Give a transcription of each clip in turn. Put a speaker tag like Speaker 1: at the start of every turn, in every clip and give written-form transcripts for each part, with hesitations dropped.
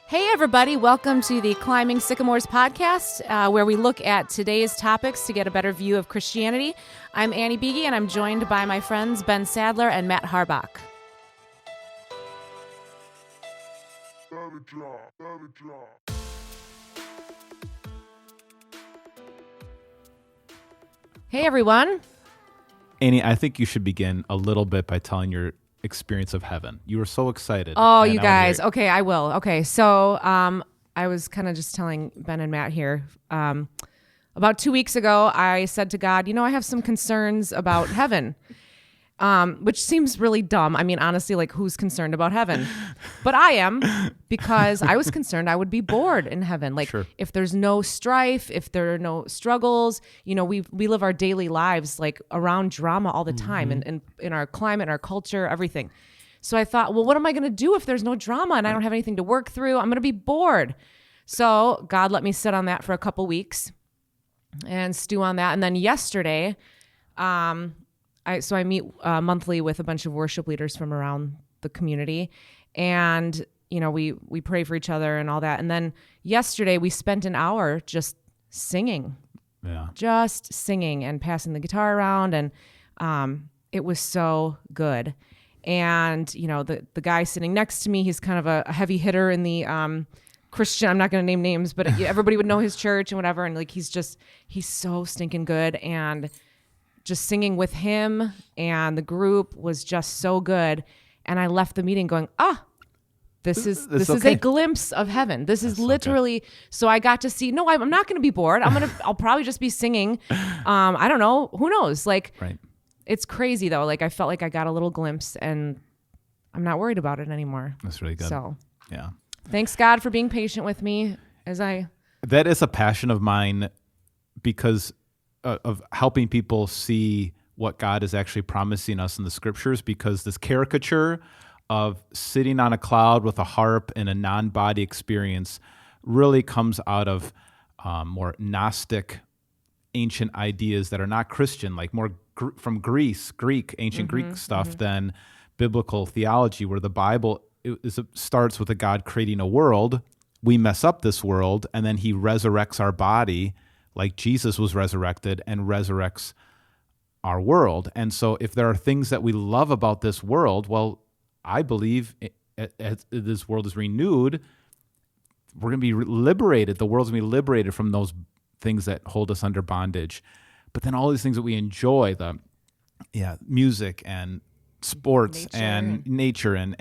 Speaker 1: Hey, everybody. Welcome to the Climbing Sycamores podcast, where we look at today's topics to get a better view of Christianity. I'm Annie Beege, and I'm joined by my friends Ben Sadler and Matt Harbach. Hey, everyone.
Speaker 2: Annie, I think you should begin a little bit by telling your experience of heaven. You were so excited.
Speaker 1: Oh, you guys. Okay, I will. Okay, so I was kind of just telling Ben and Matt here. About 2 weeks ago, I said to God, I have some concerns about heaven, which seems really dumb. I mean, honestly, like, who's concerned about heaven? But I am, because I was concerned I would be bored in heaven. Like,
Speaker 2: Sure.
Speaker 1: If there's no strife, if there are no struggles, we live our daily lives like around drama all the time, and in our climate, our culture, everything. So I thought, well, what am I going to do if there's no drama and I don't have anything to work through? I'm going to be bored. So God let me sit on that for a couple weeks and stew on that. And then yesterday, I meet monthly with a bunch of worship leaders from around the community, and we pray for each other and all that. And then yesterday we spent an hour just singing, and passing the guitar around, and it was so good. And the guy sitting next to me, he's kind of a heavy hitter in the Christian, I'm not going to name names, but everybody would know his church and whatever. And like, he's so stinking good. And just singing with him and the group was just so good. And I left the meeting going, this is a glimpse of heaven. This is literally, so I got to see, no, I'm not going to be bored. I'll probably just be singing. I don't know. Who knows? Like,
Speaker 2: right.
Speaker 1: It's crazy though. Like, I felt like I got a little glimpse and I'm not worried about it anymore.
Speaker 2: That's really good.
Speaker 1: So
Speaker 2: yeah.
Speaker 1: Thanks God for being patient with me
Speaker 2: That is a passion of mine, because of helping people see what God is actually promising us in the scriptures, because this caricature of sitting on a cloud with a harp and a non-body experience really comes out of more Gnostic ancient ideas that are not Christian, like more from Greek, ancient Greek stuff than biblical theology, where the Bible starts with a God creating a world. We mess up this world, and then he resurrects our body like Jesus was resurrected and resurrects our world. And so if there are things that we love about this world, well, I believe as this world is renewed, we're going to be liberated. The world's going to be liberated from those things that hold us under bondage. But then all these things that we enjoy, music and sports and nature and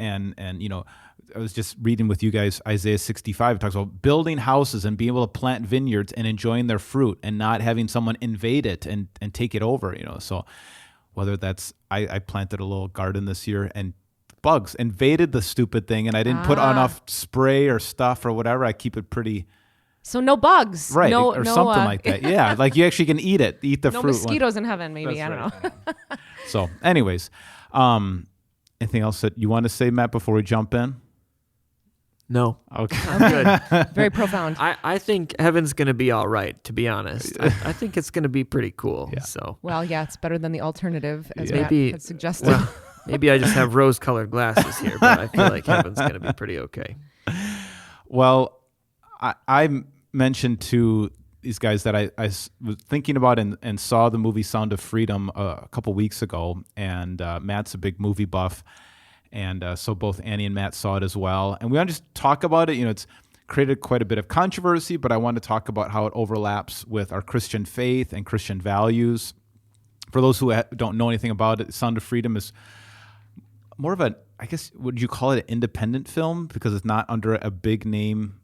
Speaker 2: I was just reading with you guys Isaiah 65. It talks about building houses and being able to plant vineyards and enjoying their fruit and not having someone invade it and take it over. So whether that's I planted a little garden this year and bugs invaded the stupid thing, and I didn't put enough spray or stuff or whatever. I keep it pretty.
Speaker 1: So no bugs,
Speaker 2: right? Or something like that. Yeah, like you actually can eat the fruit.
Speaker 1: No mosquitoes in heaven, maybe.
Speaker 2: That's
Speaker 1: I don't know.
Speaker 2: So, anyways, anything else that you want to say, Matt, before we jump in?
Speaker 3: No.
Speaker 2: Okay.
Speaker 3: Good.
Speaker 1: Very profound.
Speaker 3: I think heaven's going to be all right, to be honest. I think it's going to be pretty cool.
Speaker 2: Yeah.
Speaker 3: So.
Speaker 1: Well, yeah, it's better than the alternative, as Matt
Speaker 3: Maybe,
Speaker 1: had suggested.
Speaker 3: Well, maybe I just have rose-colored glasses here, but I feel like heaven's going to be pretty okay.
Speaker 2: Well, I mentioned to these guys that I was thinking about and saw the movie Sound of Freedom a couple weeks ago, and Matt's a big movie buff, and so both Annie and Matt saw it as well. And we want to just talk about it. It's created quite a bit of controversy, but I want to talk about how it overlaps with our Christian faith and Christian values. For those who don't know anything about it, Sound of Freedom is more of I guess, would you call it an independent film? Because it's not under a big name.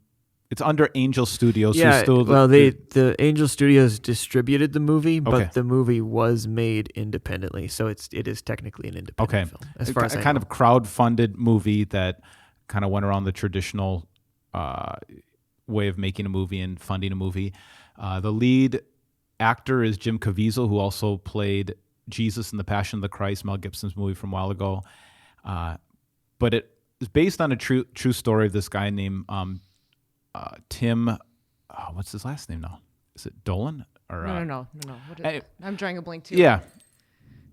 Speaker 2: It's under Angel Studios.
Speaker 3: Yeah,
Speaker 2: the
Speaker 3: Angel Studios distributed the movie, but
Speaker 2: Okay.
Speaker 3: the movie was made independently, so it is technically an independent film. As far as I
Speaker 2: kind
Speaker 3: know.
Speaker 2: of crowd-funded movie that kind of went around the traditional way of making a movie and funding a movie. The lead actor is Jim Caviezel, who also played Jesus in The Passion of the Christ, Mel Gibson's movie from a while ago. But it is based on a true story of this guy named Tim. What's his last name now? Is it Dolan? Or,
Speaker 1: No. I'm drawing a blank too.
Speaker 2: Yeah.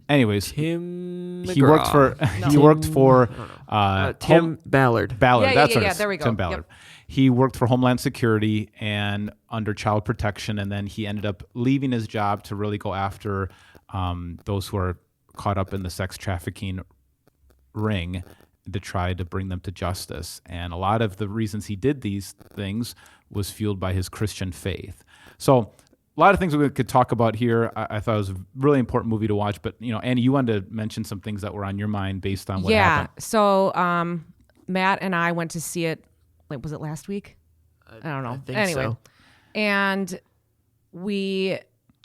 Speaker 2: Anyways,
Speaker 3: Tim
Speaker 2: he worked for
Speaker 3: Tim Ballard.
Speaker 2: Ballard, that's
Speaker 1: yeah,
Speaker 2: right.
Speaker 1: there we go.
Speaker 2: Tim Ballard.
Speaker 1: Yep.
Speaker 2: He worked for Homeland Security and under child protection, and then he ended up leaving his job to really go after those who are caught up in the sex trafficking ring to try to bring them to justice. And a lot of the reasons he did these things was fueled by his Christian faith. So a lot of things we could talk about here. I thought it was a really important movie to watch. But, Annie, you wanted to mention some things that were on your mind based on what happened.
Speaker 1: Yeah. So Matt and I went to see it. Was it last week? I don't know.
Speaker 3: I think
Speaker 1: anyway,
Speaker 3: so.
Speaker 1: And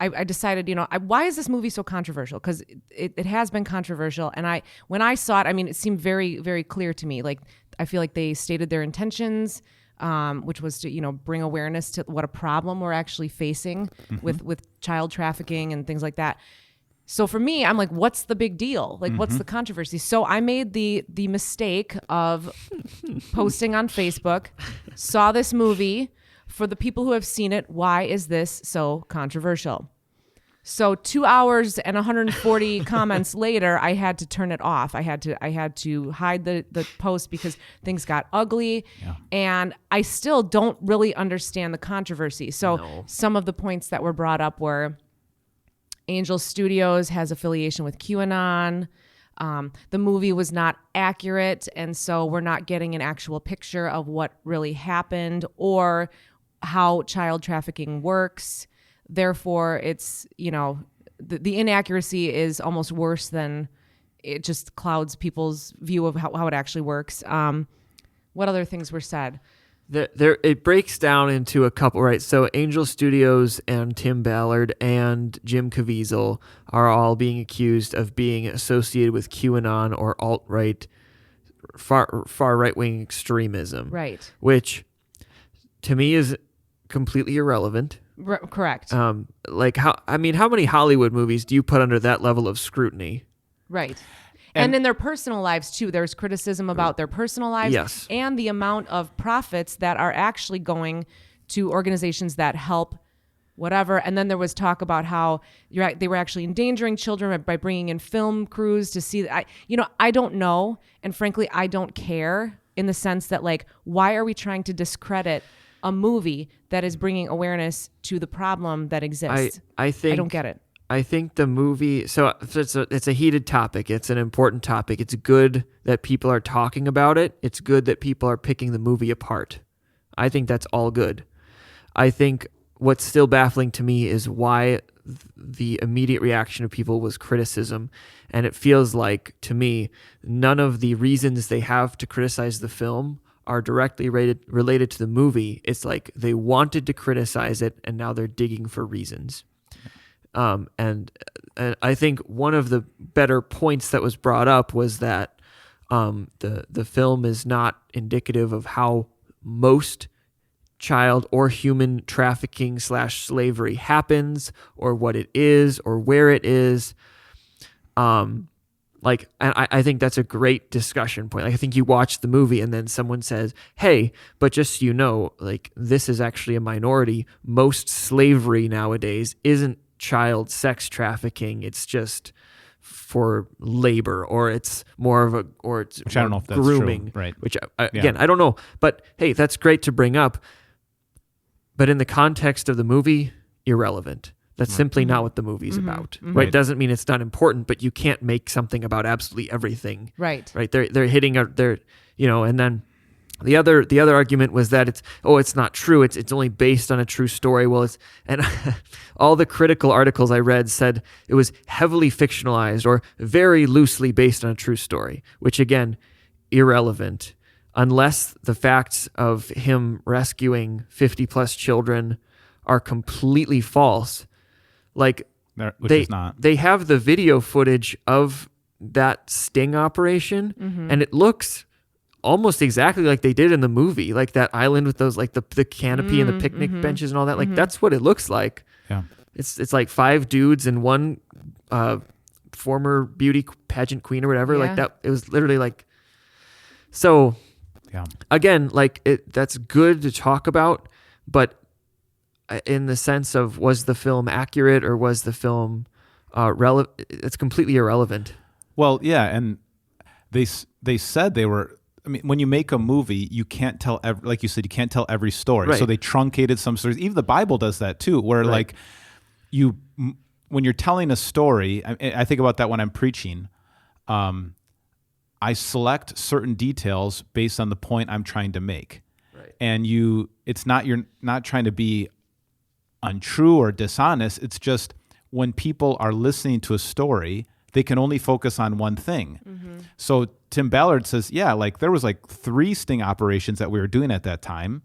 Speaker 1: I decided, why is this movie so controversial? Because it has been controversial. And when I saw it, it seemed very, very clear to me. Like, I feel like they stated their intentions, which was to, bring awareness to what a problem we're actually facing with child trafficking and things like that. So for me, I'm like, what's the big deal? Like, what's the controversy? So I made the mistake of posting on Facebook, saw this movie. For the people who have seen it, why is this so controversial? So 2 hours and 140 comments later, I had to turn it off. I had to hide the post because things got ugly.
Speaker 2: Yeah.
Speaker 1: And I still don't really understand the controversy. So some of the points that were brought up were Angel Studios has affiliation with QAnon. The movie was not accurate, and so we're not getting an actual picture of what really happened or how child trafficking works. Therefore, it's, the inaccuracy is almost worse than it just clouds people's view of how it actually works. What other things were said?
Speaker 3: It breaks down into a couple, right? So Angel Studios and Tim Ballard and Jim Caviezel are all being accused of being associated with QAnon or alt-right, far right-wing extremism.
Speaker 1: Right.
Speaker 3: Which, to me, is completely irrelevant.
Speaker 1: Correct.
Speaker 3: How many Hollywood movies do you put under that level of scrutiny?
Speaker 1: Right. And in their personal lives, too, there's criticism about their personal lives.
Speaker 3: Yes.
Speaker 1: And the amount of profits that are actually going to organizations that help whatever. And then there was talk about how they were actually endangering children by bringing in film crews to see. I don't know. And frankly, I don't care in the sense that, why are we trying to discredit a movie that is bringing awareness to the problem that exists?
Speaker 3: I
Speaker 1: don't get it.
Speaker 3: I think the movie, so it's a heated topic. It's an important topic. It's good that people are talking about it. It's good that people are picking the movie apart. I think that's all good. I think what's still baffling to me is why the immediate reaction of people was criticism. And it feels like, to me, none of the reasons they have to criticize the film are directly related to the movie. It's like they wanted to criticize it, and now they're digging for reasons. And I think one of the better points that was brought up was that the film is not indicative of how most child or human trafficking / slavery happens, or what it is, or where it is. And I think that's a great discussion point. I think you watch the movie and then someone says, hey, but just so you know, this is actually a minority. Most slavery nowadays isn't child sex trafficking. It's just for labor, or it's more of
Speaker 2: which I don't know if that's
Speaker 3: grooming,
Speaker 2: true. Right?
Speaker 3: Which again, I don't know, but hey, that's great to bring up. But in the context of the movie, irrelevant. That's simply not what the movie's about.
Speaker 1: Mm-hmm.
Speaker 3: Right? Doesn't mean it's not important, but you can't make something about absolutely everything.
Speaker 1: Right.
Speaker 3: They're hitting and then the other argument was that it's not true. It's only based on a true story. Well, and all the critical articles I read said it was heavily fictionalized or very loosely based on a true story, which again, irrelevant unless the facts of him rescuing 50 plus children are completely false.
Speaker 2: Is not.
Speaker 3: They have the video footage of that sting operation, and it looks almost exactly like they did in the movie, like that island with those the canopy and the picnic benches and all that. That's what it looks like.
Speaker 2: Yeah,
Speaker 3: it's like 5 dudes and one former beauty pageant queen or whatever.
Speaker 1: Yeah.
Speaker 3: That it was literally so.
Speaker 2: Yeah.
Speaker 3: Again, that's good to talk about, but in the sense of, was the film accurate or was the film relevant? It's completely irrelevant.
Speaker 2: Well, yeah, and they said they were. I mean, when you make a movie, you can't tell like you said, you can't tell every story.
Speaker 3: Right.
Speaker 2: So they truncated some stories. Even the Bible does that too, where like when you're telling a story, I think about that when I'm preaching. I select certain details based on the point I'm trying to make.
Speaker 3: Right.
Speaker 2: And you're not trying to be untrue or dishonest. It's just when people are listening to a story, they can only focus on one thing. Mm-hmm. So Tim Ballard says, yeah, like there was like 3 sting operations that we were doing at that time.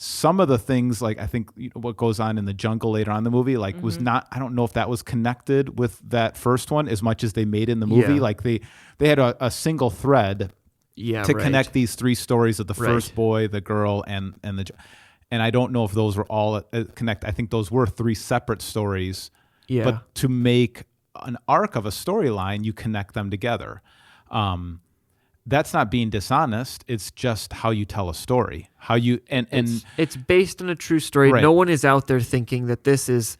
Speaker 2: Some of the things, like I think what goes on in the jungle later on in the movie, like was not, I don't know if that was connected with that first one as much as they made in the movie.
Speaker 3: Yeah.
Speaker 2: Like they had a single thread to connect these 3 stories of the first boy, the girl, and I don't know if those were all connected. I think those were 3 separate stories.
Speaker 3: Yeah.
Speaker 2: But to make an arc of a storyline, you connect them together. That's not being dishonest. It's just how you tell a story. How you and
Speaker 3: it's based on a true story.
Speaker 2: Right.
Speaker 3: No one is out there thinking that this is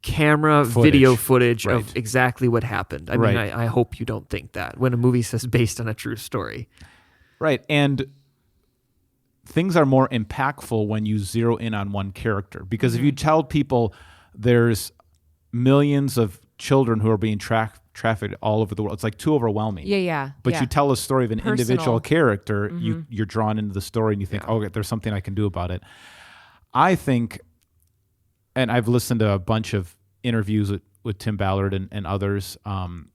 Speaker 3: video footage
Speaker 2: Right.
Speaker 3: of exactly what happened. I mean, I hope you don't think that when a movie says based on a true story.
Speaker 2: Right. And things are more impactful when you zero in on one character. Because if you tell people there's millions of children who are being trafficked all over the world, it's like too overwhelming.
Speaker 1: Yeah.
Speaker 2: But you tell a story of an
Speaker 1: Personal.
Speaker 2: individual character, you're drawn into the story and you think, oh, there's something I can do about it. I think, and I've listened to a bunch of interviews with Tim Ballard and others, and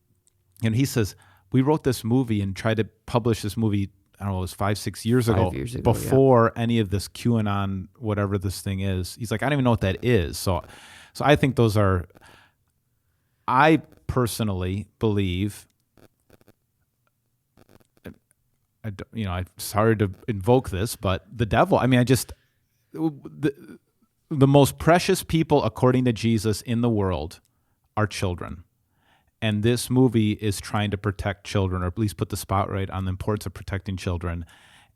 Speaker 2: he says, we wrote this movie and tried to publish this movie, I don't know, it was 5-6 years ago, before any of this QAnon, whatever this thing is. He's like, I don't even know what that is. So I think those are, I personally believe, I'm sorry to invoke this, but the devil, the most precious people, according to Jesus, in the world are children. And this movie is trying to protect children, or at least put the spotlight on the importance of protecting children.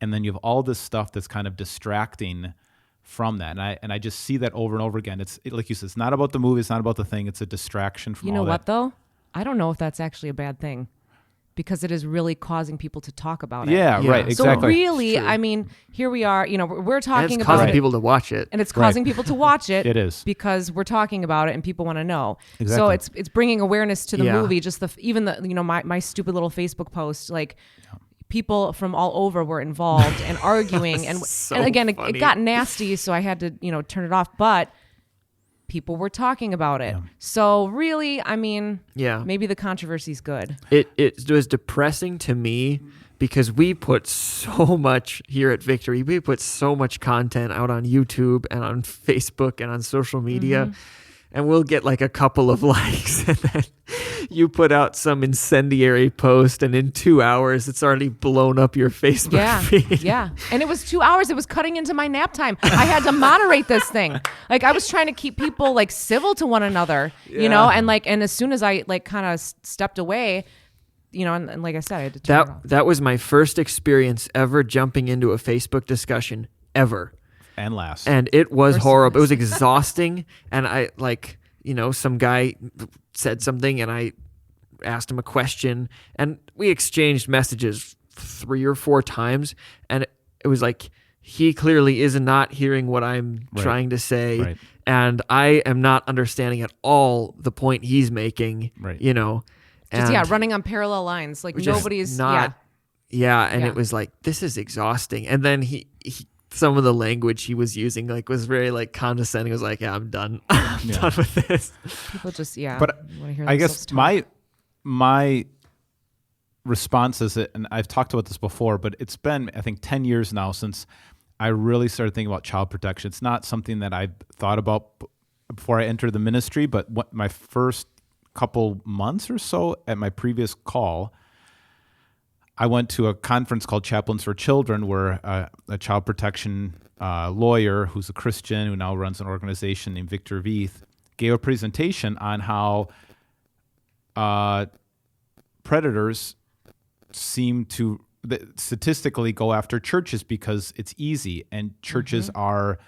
Speaker 2: And then you have all this stuff that's kind of distracting from that. And I just see that over and over again. It's like you said, it's not about the movie, it's not about the thing, it's a distraction from all that.
Speaker 1: You know what, though? I don't know if that's actually a bad thing, because it is really causing people to talk about it.
Speaker 2: Yeah, right, exactly.
Speaker 1: So really,
Speaker 3: True.
Speaker 1: I mean, here we are, we're talking
Speaker 3: And it's
Speaker 1: about
Speaker 3: causing
Speaker 1: it.
Speaker 3: people to watch it.
Speaker 1: And it's causing people to watch it.
Speaker 2: It is.
Speaker 1: Because we're talking about it and people want to know.
Speaker 2: Exactly.
Speaker 1: So it's bringing awareness to the
Speaker 3: Yeah.
Speaker 1: movie. Just my stupid little Facebook post, like people from all over were involved and arguing. and again,
Speaker 3: funny.
Speaker 1: it got nasty, so I had to, turn it off. But people were talking about it. Yeah. So really, I mean, maybe the controversy's good.
Speaker 3: It was depressing to me because we put so much here at Victory. We put so much content out on YouTube and on Facebook and on social media. And we'll get like a couple of likes, and then you put out some incendiary post, and in 2 hours, it's already blown up your Facebook feed.
Speaker 1: Yeah. And it was 2 hours. It was cutting into my nap time. I had to moderate this thing. Like, I was trying to keep people like civil to one another, and as soon as I like kind of stepped away, and like I said, I had to turn it off.
Speaker 3: That was my first experience ever jumping into a Facebook discussion ever.
Speaker 2: And last.
Speaker 3: And it was horrible. It was exhausting. And I some guy said something and I asked him a question and we exchanged messages 3 or 4 times. And it was like, he clearly is not hearing what I'm trying to say.
Speaker 2: Right.
Speaker 3: And I am not understanding at all the point he's making,
Speaker 1: Just, running on parallel lines. Like nobody's
Speaker 3: not. And it was like, this is exhausting. And then he some of the language he was using was very condescending. It was like, I'm done. I'm done with this.
Speaker 1: People just
Speaker 2: But I guess
Speaker 1: talk.
Speaker 2: my response is that, and I've talked about this before, but it's been, I think, 10 years now since I really started thinking about child protection. It's not something that I thought about before I entered the ministry, but my first couple months or so at my previous call, I went to a conference called Chaplains for Children, where a child protection lawyer who's a Christian who now runs an organization named Victor Veith gave a presentation on how predators seem to statistically go after churches because it's easy, and churches are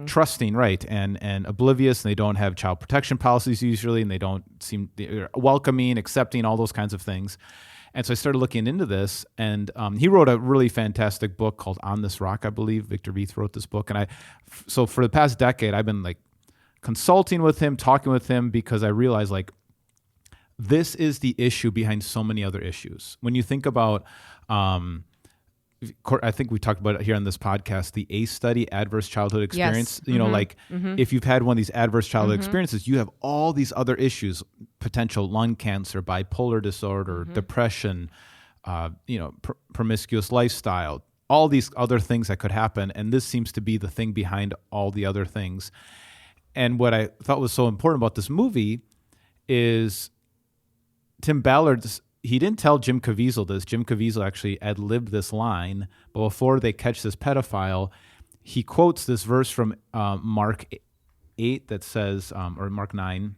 Speaker 2: trusting, right, and oblivious, and they don't have child protection policies usually, and they don't seem welcoming, accepting, all those kinds of things. And so I started looking into this, and he wrote a really fantastic book called On This Rock, I believe. Victor Veith wrote this book. And so for the past decade, I've been like consulting with him, talking with him, because I realized like this is the issue behind so many other issues. When you think about, I think we talked about it here on this podcast, the ACE study, adverse childhood experience.
Speaker 1: Yes.
Speaker 2: Like if you've had one of these adverse childhood experiences, you have all these other issues, potential lung cancer, bipolar disorder, depression, promiscuous lifestyle, all these other things that could happen. And this seems to be the thing behind all the other things. And what I thought was so important about this movie is Tim Ballard's, he didn't tell Jim Caviezel this. Jim Caviezel actually ad-libbed this line, but before they catch this pedophile, he quotes this verse from Mark 8 that says, or Mark 9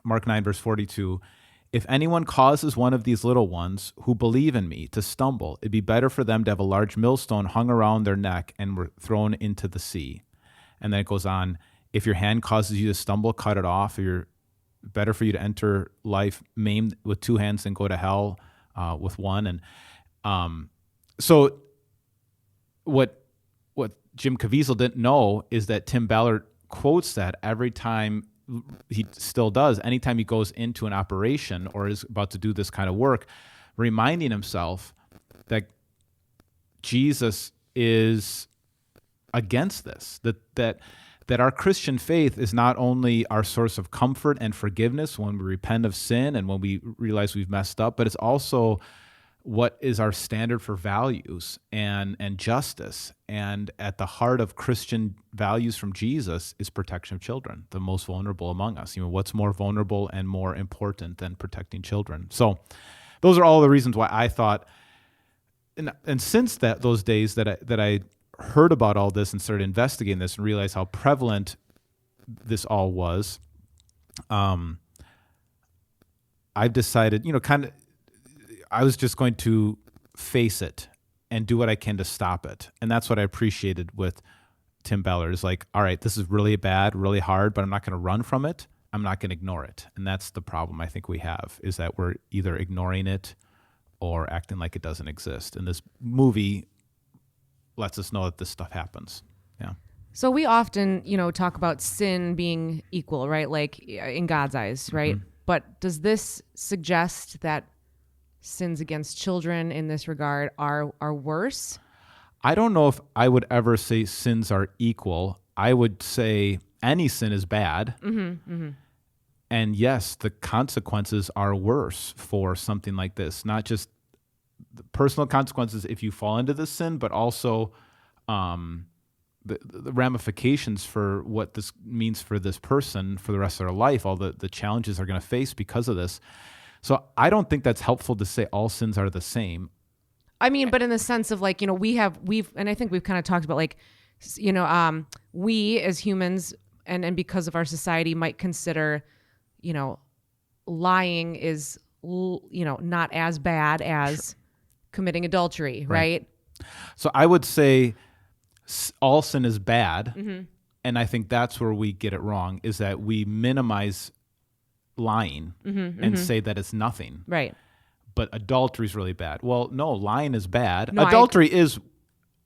Speaker 2: verse 42, if anyone causes one of these little ones who believe in me to stumble, it'd be better for them to have a large millstone hung around their neck and were thrown into the sea. And then it goes on, if your hand causes you to stumble, cut it off. Better for you to enter life maimed with 2 hands than go to hell with one. And so what Jim Caviezel didn't know is that Tim Ballard quotes that every time, he still does, anytime he goes into an operation or is about to do this kind of work, reminding himself that Jesus is against this, that our Christian faith is not only our source of comfort and forgiveness when we repent of sin and when we realize we've messed up, but it's also what is our standard for values and justice. And at the heart of Christian values from Jesus is protection of children, the most vulnerable among us. What's more vulnerable and more important than protecting children? So those are all the reasons why I thought, and since those days that I heard about all this and started investigating this and realized how prevalent this all was, I've decided, I was just going to face it and do what I can to stop it. And that's what I appreciated with Tim Ballard, is like, all right, this is really bad, really hard, but I'm not going to run from it. I'm not going to ignore it. And that's the problem I think we have, is that we're either ignoring it or acting like it doesn't exist. And this movie lets us know that this stuff happens. Yeah.
Speaker 1: So we often, talk about sin being equal, right? Like in God's eyes, right? Mm-hmm. But does this suggest that sins against children in this regard are worse?
Speaker 2: I don't know if I would ever say sins are equal. I would say any sin is bad. Mm-hmm, mm-hmm. And yes, the consequences are worse for something like this, not just the personal consequences if you fall into this sin, but also the ramifications for what this means for this person for the rest of their life, all the challenges they're going to face because of this. So I don't think that's helpful to say all sins are the same.
Speaker 1: I mean, but in the sense of like, we've, and I think we've kind of talked about like, we as humans and because of our society might consider, lying is, not as bad as committing adultery, right?
Speaker 2: So I would say all sin is bad, mm-hmm. and I think that's where we get it wrong, is that we minimize lying mm-hmm, and mm-hmm. say that it's nothing.
Speaker 1: Right.
Speaker 2: But adultery is really bad. Well, no, lying is bad. No, adultery is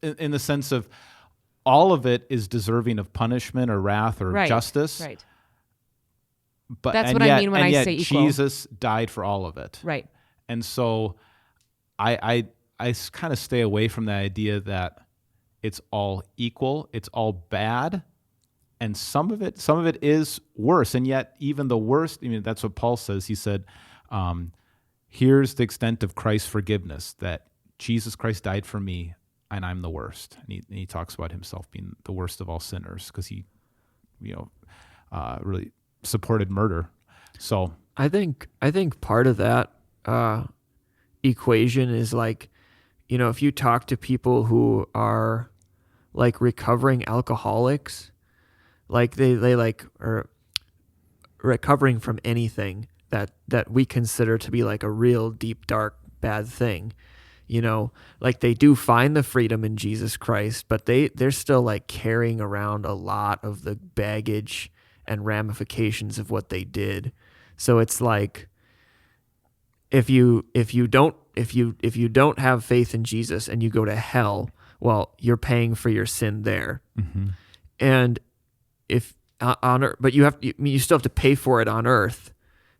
Speaker 2: in the sense of all of it is deserving of punishment or wrath or justice.
Speaker 1: Right.
Speaker 2: But
Speaker 1: that's what I mean when I say equal.
Speaker 2: Jesus died for all of it.
Speaker 1: Right.
Speaker 2: And so I kind of stay away from the idea that it's all equal, it's all bad, and some of it is worse. And yet even the worst, that's what Paul says. He said, here's the extent of Christ's forgiveness, that Jesus Christ died for me and I'm the worst. And he talks about himself being the worst of all sinners because he, really supported murder. So
Speaker 3: I think part of that equation is like, if you talk to people who are like recovering alcoholics, like they like are recovering from anything that we consider to be like a real deep, dark, bad thing, like they do find the freedom in Jesus Christ, but they're still like carrying around a lot of the baggage and ramifications of what they did. So it's like, if you don't have faith in Jesus and you go to hell, well, you're paying for your sin there.
Speaker 2: Mm-hmm.
Speaker 3: And if on earth, but you still have to pay for it on earth.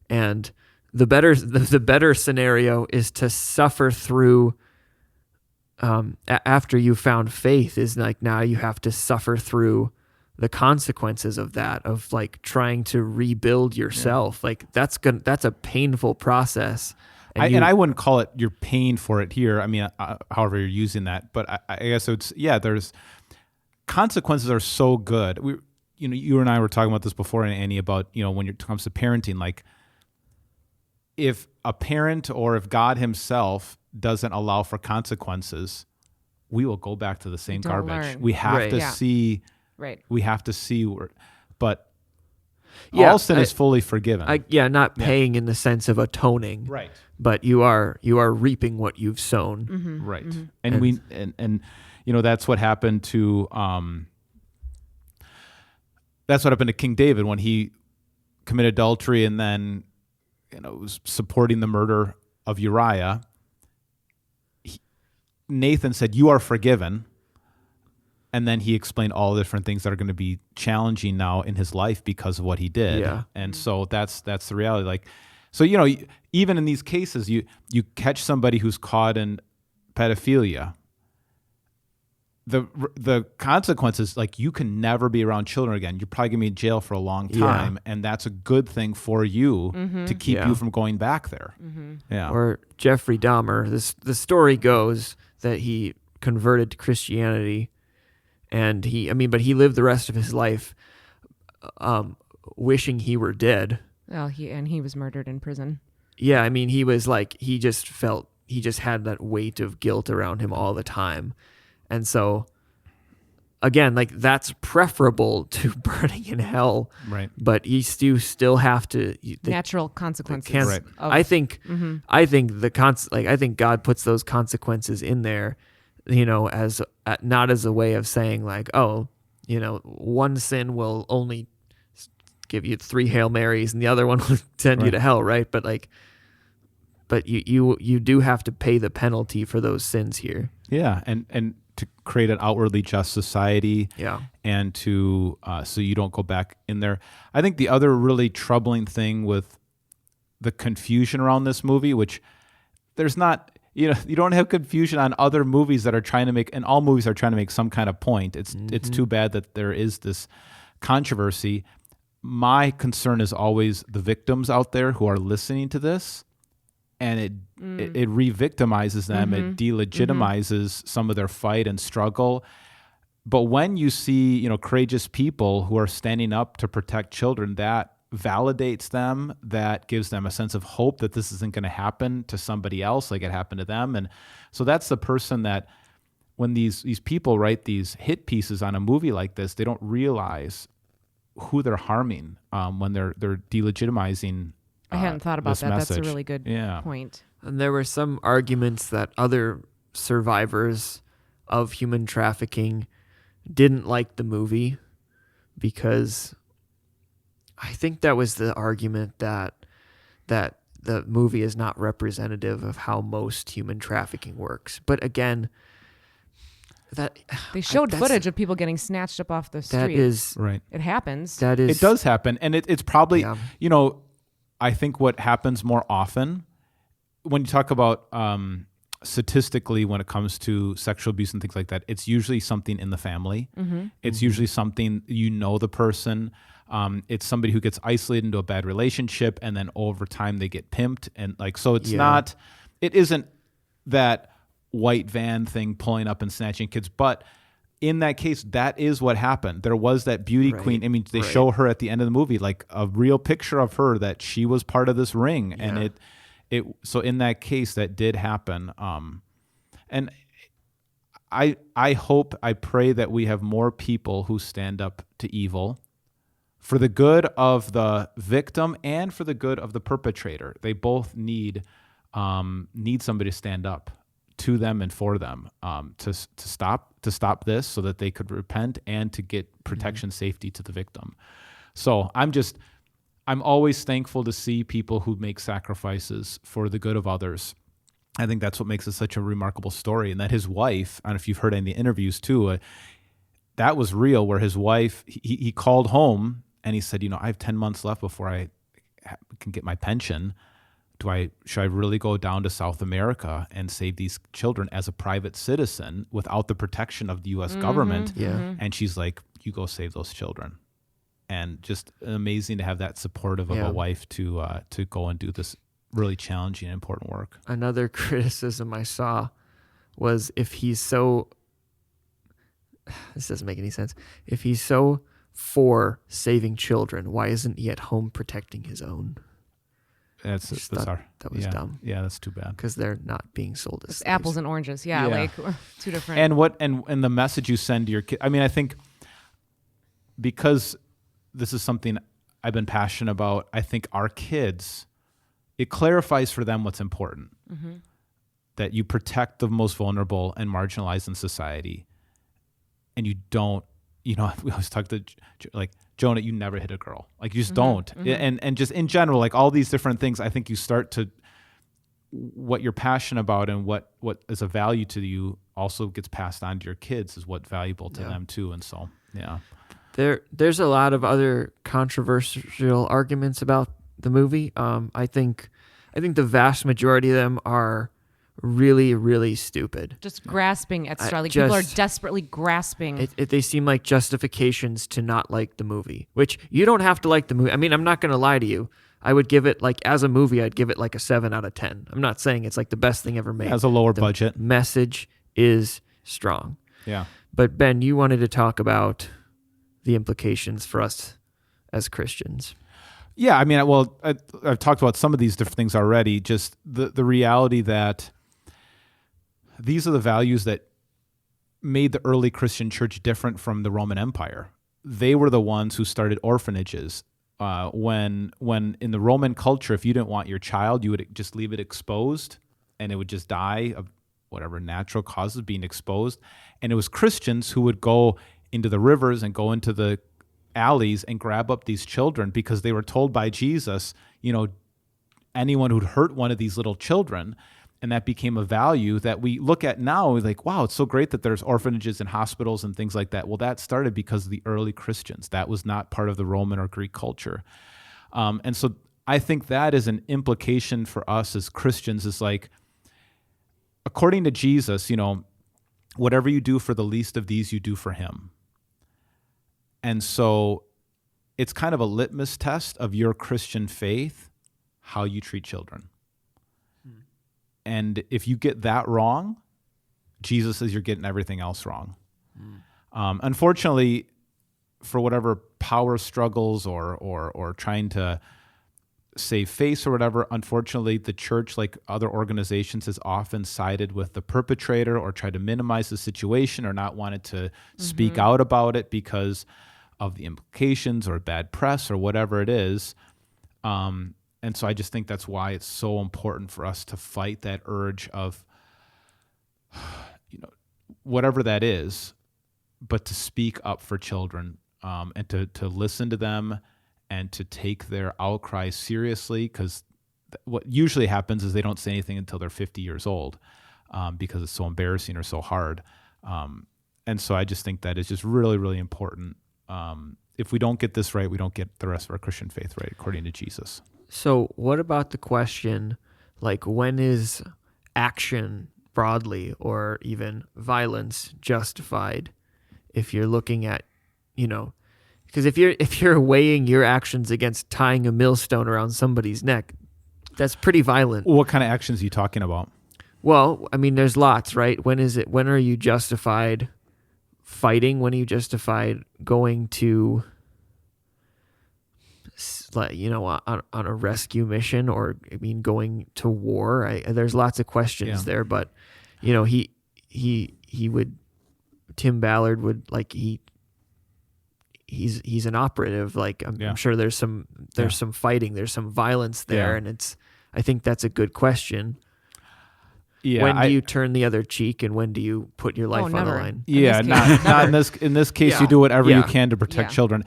Speaker 3: And the better scenario is to suffer through. After you found faith, is like now you have to suffer through the consequences of that, of like trying to rebuild yourself. Like that's a painful process.
Speaker 2: And I wouldn't call it you're paying for it here. I mean, however you're using that, but I guess it's, there's consequences are so good. You and I were talking about this before, Annie, about, when it comes to parenting, like if a parent or if God himself doesn't allow for consequences, we will go back to the same garbage.
Speaker 1: Learn.
Speaker 2: We have
Speaker 3: Right.
Speaker 2: to
Speaker 1: Yeah.
Speaker 2: see,
Speaker 1: Right.
Speaker 2: we have to see, but
Speaker 3: Yeah,
Speaker 2: all sin is fully forgiven.
Speaker 3: Not paying in the sense of atoning,
Speaker 2: Right.
Speaker 3: but you are reaping what you've sown.
Speaker 1: Mm-hmm.
Speaker 2: Right. And that's what happened to King David when he committed adultery and then was supporting the murder of Uriah. Nathan said, "You are forgiven." And then he explained all the different things that are going to be challenging now in his life because of what he did.
Speaker 3: Yeah.
Speaker 2: And so that's the reality. Like, so, even in these cases, you catch somebody who's caught in pedophilia. The consequences, like you can never be around children again. You're probably going to be in jail for a long time. And that's a good thing for you to keep you from going back there.
Speaker 1: Mm-hmm.
Speaker 2: Yeah.
Speaker 3: Or Jeffrey Dahmer, the story goes that he converted to Christianity, and he lived the rest of his life wishing he were dead.
Speaker 1: Well, he was murdered in prison.
Speaker 3: Yeah, I mean, he was like, he just had that weight of guilt around him all the time. And so, again, like that's preferable to burning in hell.
Speaker 2: Right.
Speaker 3: But you still have to
Speaker 1: Natural consequences.
Speaker 2: Right.
Speaker 3: I think I think God puts those consequences in there, as not as a way of saying like, oh, one sin will only give you 3 Hail Marys and the other one will send you to hell, right? But you do have to pay the penalty for those sins here.
Speaker 2: Yeah. And to create an outwardly just society.
Speaker 3: Yeah.
Speaker 2: And to so you don't go back in there. I think the other really troubling thing with the confusion around this movie, which there's not, you don't have confusion on other movies that are trying to make, and all movies are trying to make some kind of point. It's too bad that there is this controversy. My concern is always the victims out there who are listening to this, and it re-victimizes them. It delegitimizes some of their fight and struggle. But when you see, courageous people who are standing up to protect children, that validates them, that gives them a sense of hope that this isn't going to happen to somebody else like it happened to them. And so that's the person that when these people write these hit pieces on a movie like this, they don't realize who they're harming when they're delegitimizing.
Speaker 1: I hadn't thought about
Speaker 2: this
Speaker 1: that. That's a
Speaker 2: message.
Speaker 1: really good point.
Speaker 3: And there were some arguments that other survivors of human trafficking didn't like the movie because I think that was the argument that the movie is not representative of how most human trafficking works. But again,
Speaker 1: They showed footage of people getting snatched up off the street.
Speaker 3: that is
Speaker 2: Right.
Speaker 1: It happens.
Speaker 3: that is
Speaker 2: It does happen. And it's probably,
Speaker 3: Yeah.
Speaker 2: I think what happens more often when you talk about statistically when it comes to sexual abuse and things like that, it's usually something in the family. It's usually something, the person. It's somebody who gets isolated into a bad relationship and then over time they get pimped. And so it's it isn't that white van thing pulling up and snatching kids. But in that case, that is what happened. There was that beauty queen. I mean, they show her at the end of the movie, like a real picture of her that she was part of this ring. And so in that case, that did happen. And I hope, I pray that we have more people who stand up to evil for the good of the victim and for the good of the perpetrator. They both need somebody to stand up to them and for them to stop this so that they could repent and to get protection, safety to the victim. So I'm always thankful to see people who make sacrifices for the good of others. I think that's what makes it such a remarkable story. And that his wife, I don't know if you've heard any of the interviews too, that was real, where his wife, he called home and he said, I have 10 months left before I can get my pension. Should I really go down to South America and save these children as a private citizen without the protection of the U.S. government?
Speaker 3: Yeah.
Speaker 2: And she's like, you go save those children. And just amazing to have that supportive of a wife to go and do this really challenging and important work.
Speaker 3: Another criticism I saw was, if he's so, this doesn't make any sense. If he's so for saving children, why isn't he at home protecting his own?
Speaker 2: That's bizarre.
Speaker 3: That was dumb.
Speaker 2: Yeah, that's too bad.
Speaker 3: Because they're not being sold as
Speaker 1: It's
Speaker 3: slaves.
Speaker 1: apples and oranges. Yeah, like two different.
Speaker 2: And the message you send to your kid. I mean, I think because this is something I've been passionate about, I think our kids, it clarifies for them what's important.
Speaker 1: Mm-hmm.
Speaker 2: That you protect the most vulnerable and marginalized in society, and you don't. We always talk to like, Jonah, you never hit a girl. Like, you just don't. Mm-hmm. And just in general, like all these different things, I think you start to, what you're passionate about and what is a value to you also gets passed on to your kids, is what's valuable to them too. And so, yeah.
Speaker 3: There's a lot of other controversial arguments about the movie. I think the vast majority of them are really, really stupid.
Speaker 1: Just grasping at straw. Like, people are desperately grasping.
Speaker 3: They seem like justifications to not like the movie, which you don't have to like the movie. I mean, I'm not going to lie to you. I would give it, like, as a movie, I'd give it like a 7 out of 10. I'm not saying it's like the best thing ever made.
Speaker 2: As a lower budget.
Speaker 3: Message is strong.
Speaker 2: Yeah.
Speaker 3: But Ben, you wanted to talk about the implications for us as Christians.
Speaker 2: Yeah, I mean, I've talked about some of these different things already. Just the reality that these are the values that made the early Christian church different from the Roman Empire. They were the ones who started orphanages. When in the Roman culture, if you didn't want your child, you would just leave it exposed, and it would just die of whatever natural causes, being exposed. And it was Christians who would go into the rivers and go into the alleys and grab up these children, because they were told by Jesus, anyone who'd hurt one of these little children. And that became a value that we look at now. We're like, wow, it's so great that there's orphanages and hospitals and things like that. Well, that started because of the early Christians. That was not part of the Roman or Greek culture. And so I think that is an implication for us as Christians, is like, according to Jesus, whatever you do for the least of these, you do for him. And so it's kind of a litmus test of your Christian faith, how you treat children. And if you get that wrong, Jesus says you're getting everything else wrong. Unfortunately, for whatever power struggles or trying to save face or whatever, unfortunately, the church, like other organizations, has often sided with the perpetrator or tried to minimize the situation or not wanted to speak out about it because of the implications or bad press or whatever it is. And so I just think that's why it's so important for us to fight that urge of, whatever that is, but to speak up for children, and to listen to them and to take their outcry seriously, because what usually happens is they don't say anything until they're 50 years old, because it's so embarrassing or so hard. And so I just think that is just really, really important. If we don't get this right, we don't get the rest of our Christian faith right, according to Jesus.
Speaker 3: So what about the question, like, when is action broadly or even violence justified? If you're looking at, because if you're weighing your actions against tying a millstone around somebody's neck, that's pretty violent.
Speaker 2: What kind of actions are you talking about?
Speaker 3: Well, I mean, there's lots, right? When are you justified fighting? When are you justified going to, on a rescue mission, or going to war? There's lots of questions there, but Tim Ballard would, like, he's an operative. Like, I'm sure there's some fighting, there's some violence there, and I think that's a good question. Yeah, when do you turn the other cheek, and when do you put your life on the line?
Speaker 2: Yeah, not in this case. You do whatever you can to protect children.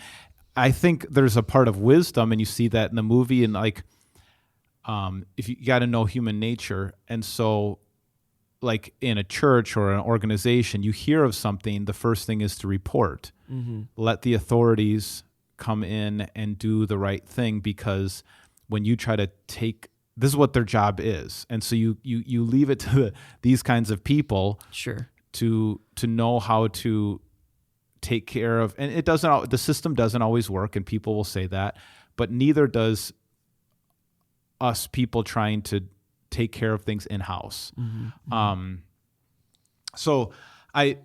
Speaker 2: I think there's a part of wisdom, and you see that in the movie, and like, if you got to know human nature. And so like in a church or an organization, you hear of something, the first thing is to report. Let the authorities come in and do the right thing, because when you try to this is what their job is. And so you leave it to these kinds of people
Speaker 3: Sure.
Speaker 2: to know how to take care of, and the system doesn't always work, and people will say that, but neither does us people trying to take care of things in-house. So I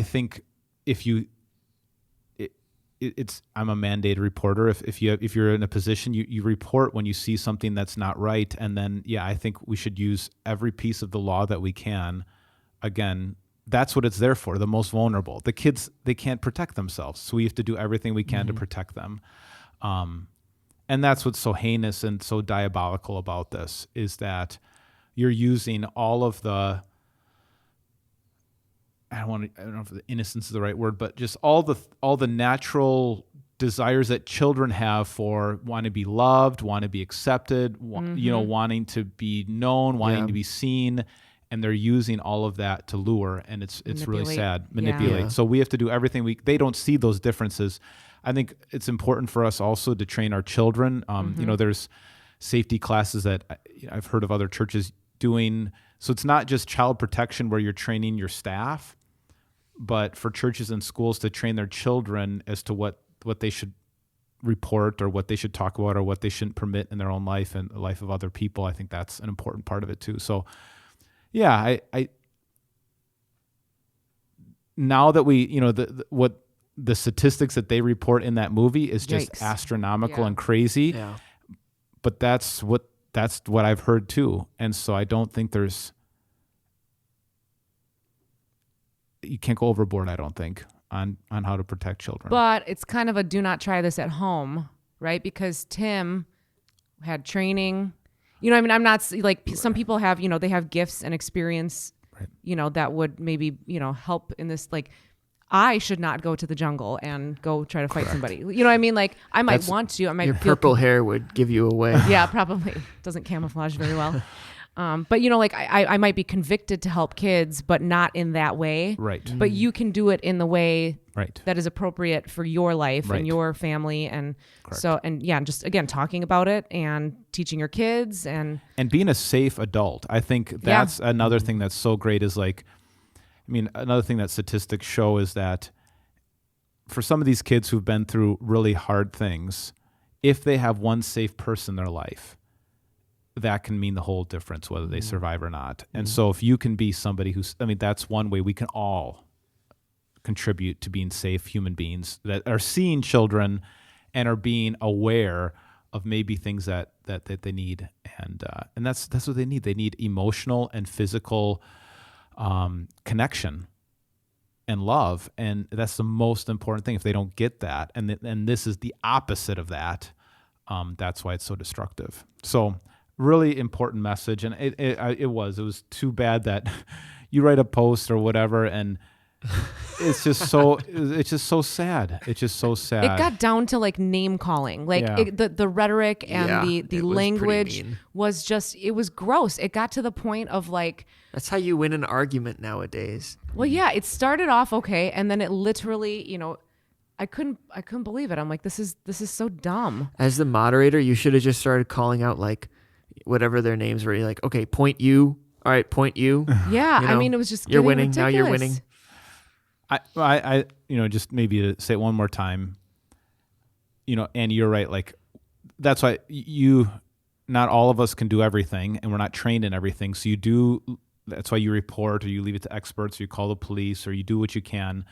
Speaker 2: think if you, I'm a mandated reporter. If you're in a position, you report when you see something that's not right. And then, I think we should use every piece of the law that we can. Again, that's what it's there for, the most vulnerable. The kids, they can't protect themselves. So we have to do everything we can to protect them. And that's what's so heinous and so diabolical about this, is that you're using all of the, I don't know if the innocence is the right word, but just all the natural desires that children have for want to be loved, want to be accepted, wanting to be known, wanting to be seen, and they're using all of that to lure, and it's really sad. Manipulate.
Speaker 3: Yeah.
Speaker 2: So we have to do everything they don't see those differences. I think it's important for us also to train our children. There's safety classes that I've heard of other churches doing. So it's not just child protection where you're training your staff, but for churches and schools to train their children as to what they should report, or what they should talk about, or what they shouldn't permit in their own life and the life of other people. I think that's an important part of it too. So I now that we, what the statistics that they report in that movie is just
Speaker 1: Yikes.
Speaker 2: astronomical
Speaker 1: Yeah.
Speaker 2: and crazy.
Speaker 3: Yeah.
Speaker 2: But that's what I've heard too. And so I don't think you can't go overboard, I don't think, on how to protect children.
Speaker 1: But it's kind of a do not try this at home, right? Because Tim had training. I'm not like some people have, they have gifts and experience, that would maybe, help in this. Like, I should not go to the jungle and go try to fight somebody. You know what I mean? Like, I might want to. I might
Speaker 3: Your
Speaker 1: feel
Speaker 3: purple hair would give you away.
Speaker 1: Yeah, probably. Doesn't camouflage very well. But like I might be convicted to help kids, but not in that way.
Speaker 2: Right.
Speaker 1: But you can do it in the way
Speaker 2: Right.
Speaker 1: that is appropriate for your life
Speaker 2: Right.
Speaker 1: and your family. And
Speaker 2: Correct.
Speaker 1: so, and just again, talking about it and teaching your kids and
Speaker 2: being a safe adult. I think that's another thing that's so great, is like, another thing that statistics show is that for some of these kids who've been through really hard things, if they have one safe person in their life, that can mean the whole difference, whether they survive or not. And so if you can be somebody that's one way we can all contribute to being safe human beings that are seeing children and are being aware of maybe things that they need. And that's what they need. They need emotional and physical connection and love. And that's the most important thing. If they don't get that, and this is the opposite of that, that's why it's so destructive. So really important message. And it was too bad that you write a post or whatever, and it's just so sad. It's just so sad.
Speaker 1: it got down to like name calling, like
Speaker 2: Yeah.
Speaker 1: the rhetoric and
Speaker 3: Yeah,
Speaker 1: the
Speaker 3: it was pretty
Speaker 1: language
Speaker 3: mean.
Speaker 1: was just, it was gross. It got to the point of like,
Speaker 3: That's how you win an argument nowadays.
Speaker 1: well, yeah, it started off okay, and then it literally, I couldn't believe it. I'm like, this is so dumb.
Speaker 3: As the moderator, you should have just started calling out like whatever their names were. You're like, okay, point you. All right, point you.
Speaker 1: Yeah,
Speaker 3: You know,
Speaker 1: it was just
Speaker 3: you're
Speaker 1: getting
Speaker 3: winning. Now you're
Speaker 1: ridiculous.
Speaker 3: winning.
Speaker 2: I just maybe to say it one more time, Andy, you're right. Like, that's why not all of us can do everything, and we're not trained in everything. So that's why you report, or you leave it to experts, or you call the police, or you do what you can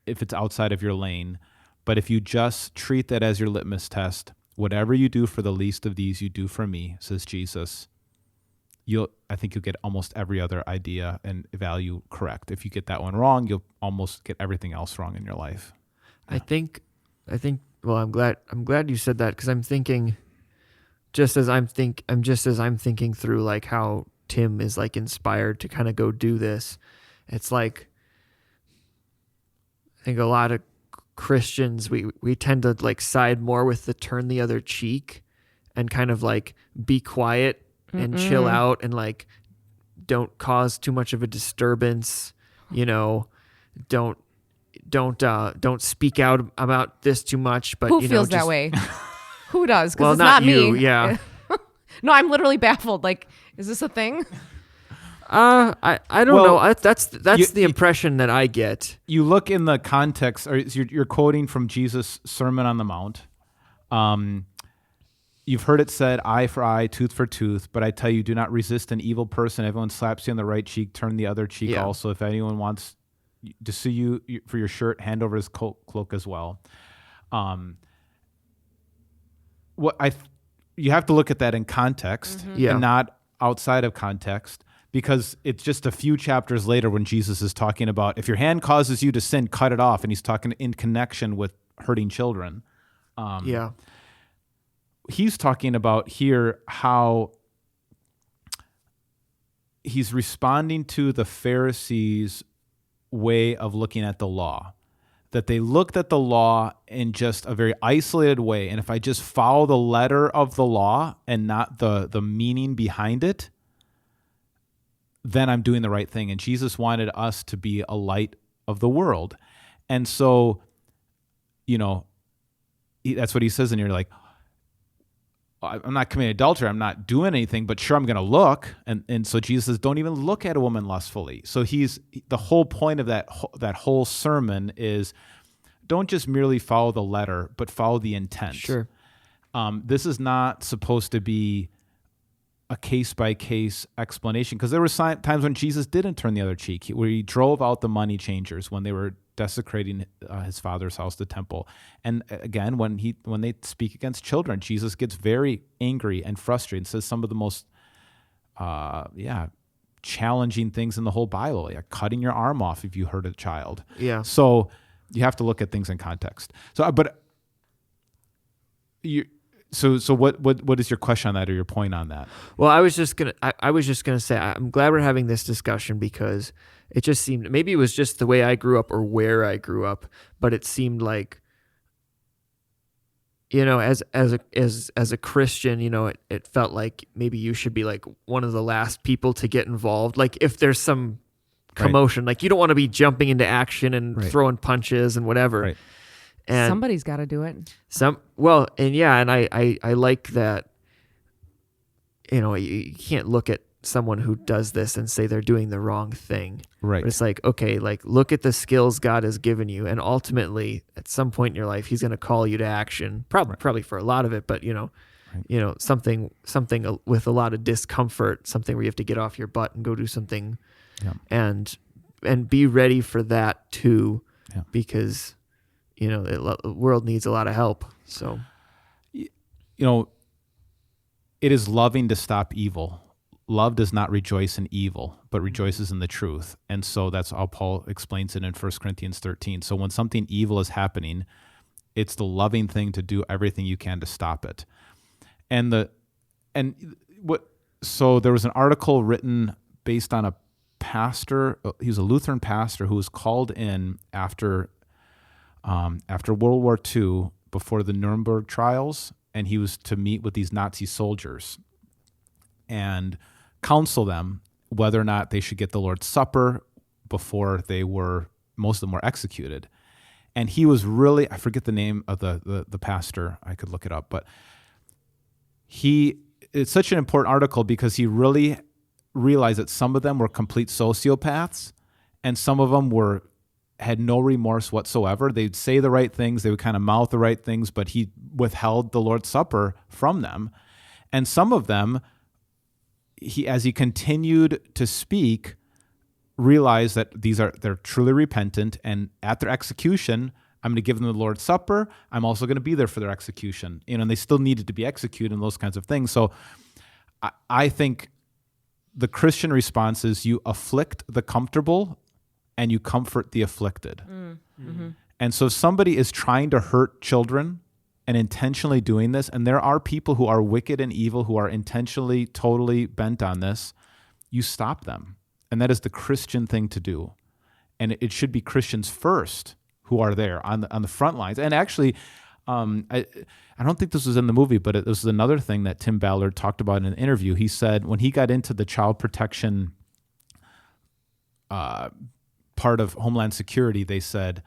Speaker 2: if it's outside of your lane. But if you just treat that as your litmus test, whatever you do for the least of these, you do for me, says Jesus, I think you'll get almost every other idea and value correct. If you get that one wrong, you'll almost get everything else wrong in your life.
Speaker 3: I think. Well, I'm glad you said that, because I'm thinking, just as I'm thinking through like how Tim is like inspired to kind of go do this. It's like, I think a lot of Christians, we tend to like side more with the turn the other cheek and kind of like be quiet and chill out and like don't cause too much of a disturbance, don't speak out about this too much. But
Speaker 1: who feels that way? Who does? Because
Speaker 3: well,
Speaker 1: it's not
Speaker 3: you,
Speaker 1: me.
Speaker 3: Yeah.
Speaker 1: No, I'm literally baffled. Like, is this a thing?
Speaker 3: I don't know. That's the impression that I get.
Speaker 2: You look in the context, or you're quoting from Jesus' Sermon on the Mount. You've heard it said, eye for eye, tooth for tooth, but I tell you, do not resist an evil person. If everyone slaps you on the right cheek, turn the other cheek also. If anyone wants to sue you for your shirt, hand over his cloak as well. You have to look at that in context and not outside of context, because it's just a few chapters later when Jesus is talking about if your hand causes you to sin, cut it off. And he's talking in connection with hurting children. He's talking about here how he's responding to the Pharisees' way of looking at the law, that they looked at the law in just a very isolated way. And if I just follow the letter of the law and not the meaning behind it, then I'm doing the right thing. And Jesus wanted us to be a light of the world. And so, that's what he says in here, like, I'm not committing adultery, I'm not doing anything, but sure, I'm going to look. And so Jesus says, don't even look at a woman lustfully. So the whole point of that whole sermon is don't just merely follow the letter, but follow the intent.
Speaker 3: Sure.
Speaker 2: This is not supposed to be a case-by-case explanation, because there were times when Jesus didn't turn the other cheek, where he drove out the money changers when they were desecrating his father's house, the temple. And again, when they speak against children, Jesus gets very angry and frustrated and says some of the most challenging things in the whole Bible, like cutting your arm off if you hurt a child.
Speaker 3: Yeah.
Speaker 2: So you have to look at things in context. So what is your question on that, or your point on that?
Speaker 3: Well, I was just gonna say I'm glad we're having this discussion, because it just seemed, maybe it was just the way I grew up or where I grew up, but it seemed like, as a Christian, it felt like maybe you should be like one of the last people to get involved. Like if there's some commotion, like you don't want to be jumping into action and throwing punches and whatever.
Speaker 2: Right.
Speaker 3: And
Speaker 1: somebody's got to do it.
Speaker 3: And I like that. You can't look at someone who does this and say they're doing the wrong thing.
Speaker 2: Right.
Speaker 3: But it's like, okay, like look at the skills God has given you, and ultimately, at some point in your life, He's going to call you to action. Probably for a lot of it, but something with a lot of discomfort, something where you have to get off your butt and go do something, and be ready for that too, because the world needs a lot of help. So,
Speaker 2: it is loving to stop evil. Love does not rejoice in evil, but rejoices in the truth. And so that's how Paul explains it in 1 Corinthians 13. So when something evil is happening, it's the loving thing to do everything you can to stop it. So there was an article written based on a pastor. He was a Lutheran pastor who was called in after World War II, before the Nuremberg trials, and he was to meet with these Nazi soldiers and counsel them whether or not they should get the Lord's Supper before most of them were executed. And he was really, I forget the name of the pastor, I could look it up, but it's such an important article because he really realized that some of them were complete sociopaths and some of them had no remorse whatsoever. They'd say the right things, they would kind of mouth the right things, but he withheld the Lord's Supper from them. And some of them, as he continued to speak, realized that they're truly repentant, and at their execution, I'm going to give them the Lord's Supper. I'm also going to be there for their execution. And they still needed to be executed and those kinds of things. So I think the Christian response is you afflict the comfortable and you comfort the afflicted. Mm-hmm. And so if somebody is trying to hurt children and intentionally doing this, and there are people who are wicked and evil who are intentionally, totally bent on this, you stop them. And that is the Christian thing to do. And it should be Christians first who are there on the front lines. And actually, I don't think this was in the movie, but this was another thing that Tim Ballard talked about in an interview. He said when he got into the child protection part of Homeland Security, they said,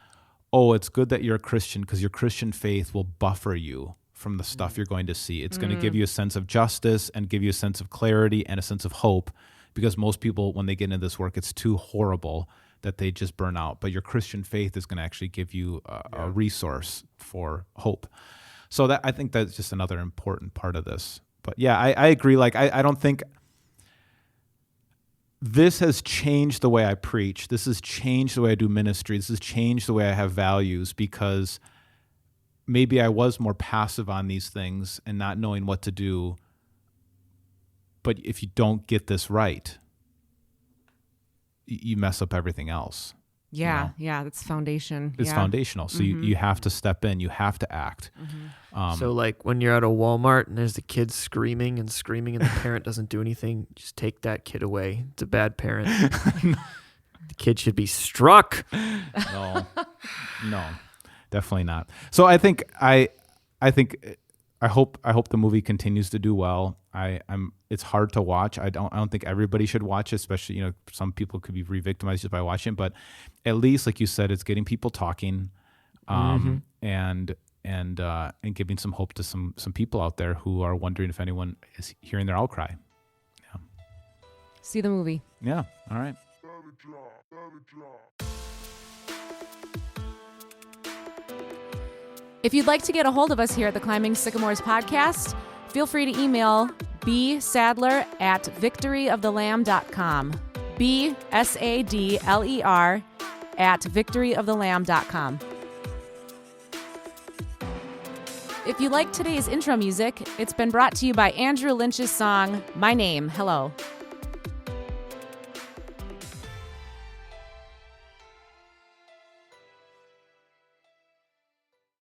Speaker 2: oh, it's good that you're a Christian because your Christian faith will buffer you from the stuff you're going to see. It's going to give you a sense of justice and give you a sense of clarity and a sense of hope, because most people, when they get into this work, it's too horrible that they just burn out. But your Christian faith is going to actually give you a resource for hope. So that, I think that's just another important part of this. But yeah, I agree. Like, I don't think this has changed the way I preach. This has changed the way I do ministry. This has changed the way I have values, because maybe I was more passive on these things and not knowing what to do. But if you don't get this right, you mess up everything else.
Speaker 1: Yeah,
Speaker 2: you know?
Speaker 1: yeah, that's foundation.
Speaker 2: It's foundational. So you have to step in. You have to act.
Speaker 3: So like when you're at a Walmart and there's the kid screaming and the parent doesn't do anything, just take that kid away. It's a bad parent. The kid should be struck.
Speaker 2: No, definitely not. So I think I hope the movie continues to do well. It's hard to watch. I don't think everybody should watch it, especially, some people could be re-victimized just by watching, but at least, like you said, it's getting people talking, and giving some hope to some people out there who are wondering if anyone is hearing their outcry. Yeah.
Speaker 1: See the movie.
Speaker 2: Yeah. All right.
Speaker 1: If you'd like to get a hold of us here at the Climbing Sycamores podcast, feel free to email bsadler@victoryofthelamb.com. bsadler@victoryofthelamb.com. If you like today's intro music, it's been brought to you by Andrew Lynch's song, My Name, Hello.